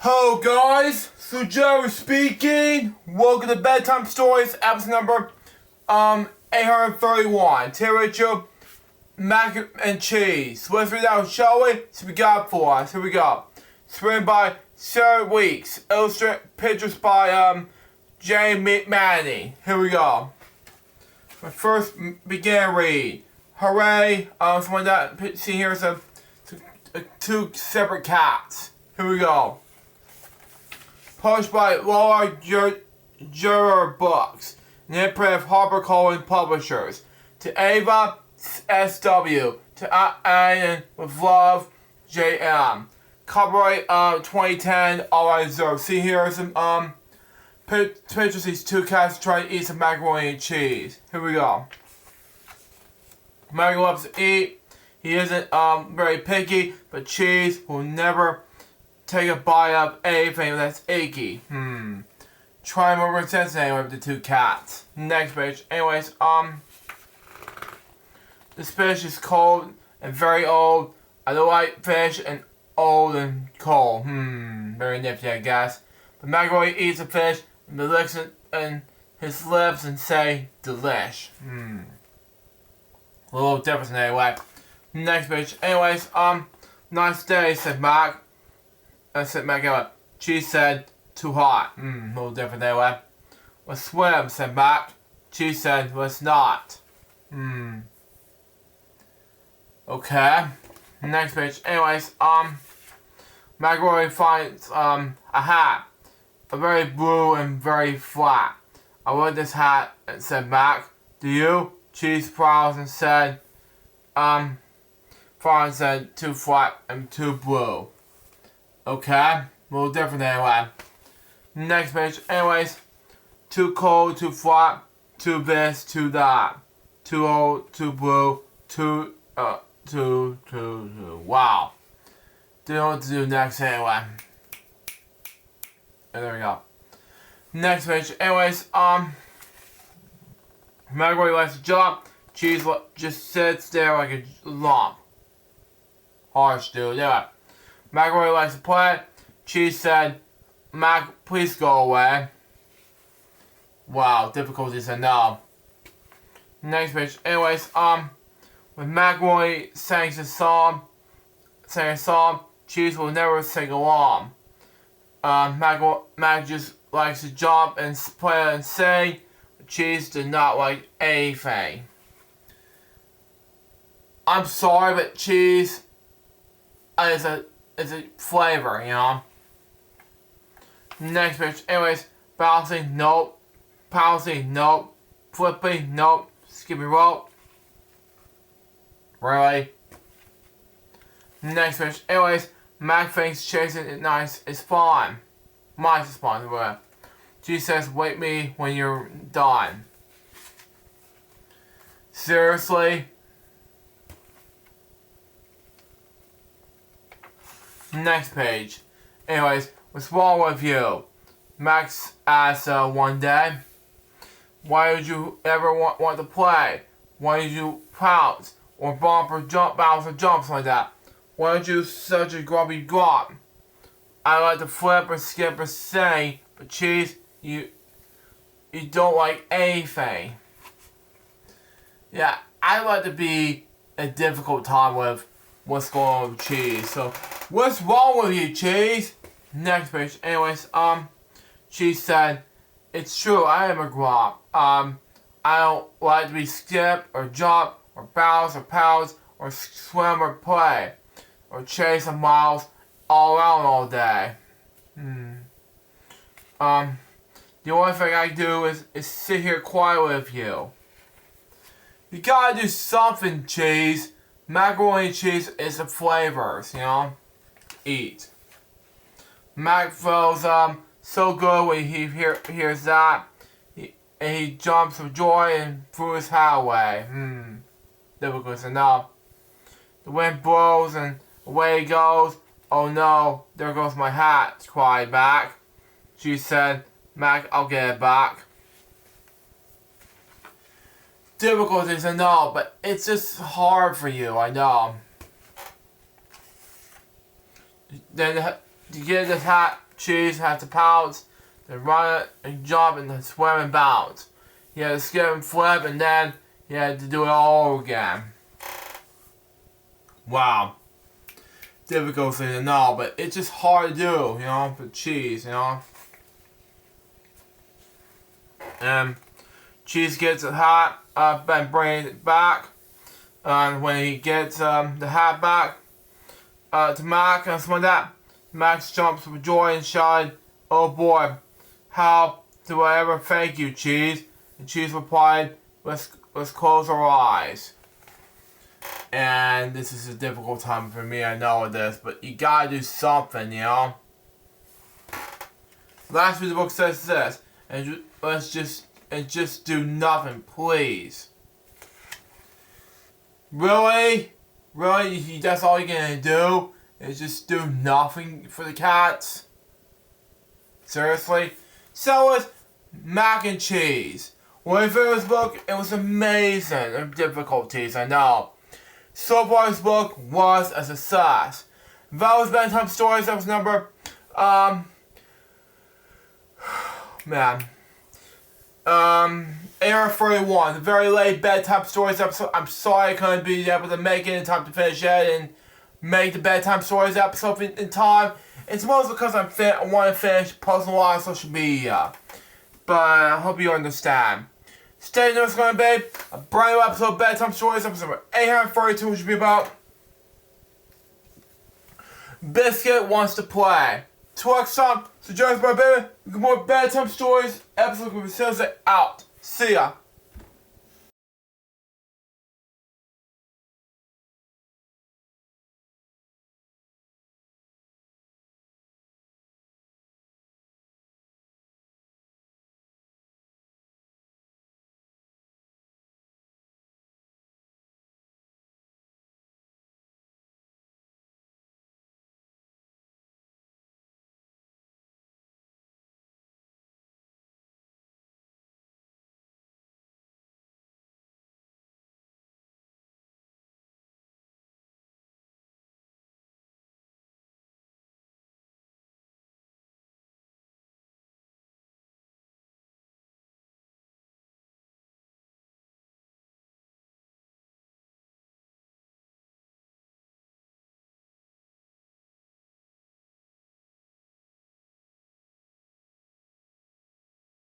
Hello guys, so Jerry speaking. Welcome to Bedtime Stories, episode number 831. Temperature, mac and cheese. So let's read out, shall we? So we got for us. Here we go. It's written by Sarah Weeks. Illustrated pictures by Jay Manny. Here we go. My first began read. Hooray! Someone that see here is two separate cats. Here we go. Published by Laura Juror Books, an imprint of HarperCollins Publishers. To Ava S.W. To Ian with Love, J.M. Copyright 2010, all reserved. See here are some pictures of these two cats trying to eat some macaroni and cheese. Here we go. Macaroni loves to eat. He isn't very picky, but cheese will never take a bite of anything that's icky. Try more sense anyway with the two cats. Next page. Anyways, this fish is cold and very old. I don't like fish and old and cold. Very nifty, I guess. But Macaroni eats the fish and licks it in his lips and say, delish. A little different anyway. Next page. Anyways, nice day, said Mac. I said Mac anyway. She said, too hot. A little different anyway. Let's swim, said Mac. She said, let's not. Okay. Next page. Anyways, Macaroni finds a hat. A very blue and very flat. I want this hat, said Mac. Do you? Cheese prowls and said, Franz said, too flat and too blue. Okay, a little different anyway. Next page. Anyways, too cold, too flat, too this, too that. Too old, too blue, too. Wow. Don't know what to do next anyway. And there we go. Next page. Anyways, Macaroni likes to jump. Cheese just sits there like a lump. Harsh, dude. Yeah. Macaroni likes to play. Cheese said, Mac, please go away. Wow, difficulties I know. Next page. Anyways, when Macaroni sang a song, Cheese will never sing along. Mac just likes to jump and play and sing. Cheese did not like anything. I'm sorry, but cheese is a flavor, you know. Next page. Anyways, bouncing, nope. Pouncing, nope. Flipping, nope. Skipping rope. Really? Next page. Anyways, Mac thinks chasing it nice is fun. Mice is fun, whatever. She says, wait me when you're done. Seriously? Next page. Anyways, what's wrong with you? Max asked one day. Why did you ever want to play? Why did you pounce? Or bump or jump, bounce or jumps like that? Why did you such a grubby grub? I like to flip or skip or sing, but Cheese, you don't like anything. Yeah, I like to be a difficult time with what's going on with Cheese. So, what's wrong with you, Cheese? Next page. Anyways, Cheese said, it's true, I am a grump. I don't like to be skip or jump or bounce or pounce or swim or play or chase a miles all around all day. The only thing I do is sit here quietly with you. You gotta do something, Cheese. Macaroni and cheese is the flavors, you know? Eat. Mac feels so good when he hears that. And he jumps with joy and threw his hat away. Difficult enough. The wind blows and away he goes. Oh no, there goes my hat, cried Mac. She said, Mac, I'll get it back. Difficulties, I know, but it's just hard for you, I know. Then to get this hat Cheese had to pounce, then run it and jump and then swim and bounce. He had to skip and flip and then he had to do it all over again. Wow. Difficult thing to know, but it's just hard to do, for Cheese, And Cheese gets the hat up and brings it back. And when he gets the hat back to Max and something like that, Max jumps with joy and shouted, "Oh boy, how do I ever thank you, Cheese?" And Cheese replied, let's close our eyes. And this is a difficult time for me, I know this, but you gotta do something, Last week the book says this, and just do nothing, please. Really? Really? That's all you're gonna do? Is just do nothing for the cats? Seriously? So was Mac and Cheese. When I finished this book, it was amazing. There were difficulties, I know. So far, this book was a success. That was Bedtime Stories. That was number, 831. The very late Bedtime Stories episode. I'm sorry I couldn't be able to make it in time to finish it and make the Bedtime Stories episode in time. It's mostly because I want to finish posting a lot on social media. But I hope you understand. Stay tuned, it's going to be a brand new episode of Bedtime Stories, episode number 832, which will be about Biscuit Wants to Play. Till next time, so join us, my baby. We get more Bedtime Stories, episode will be out. See ya.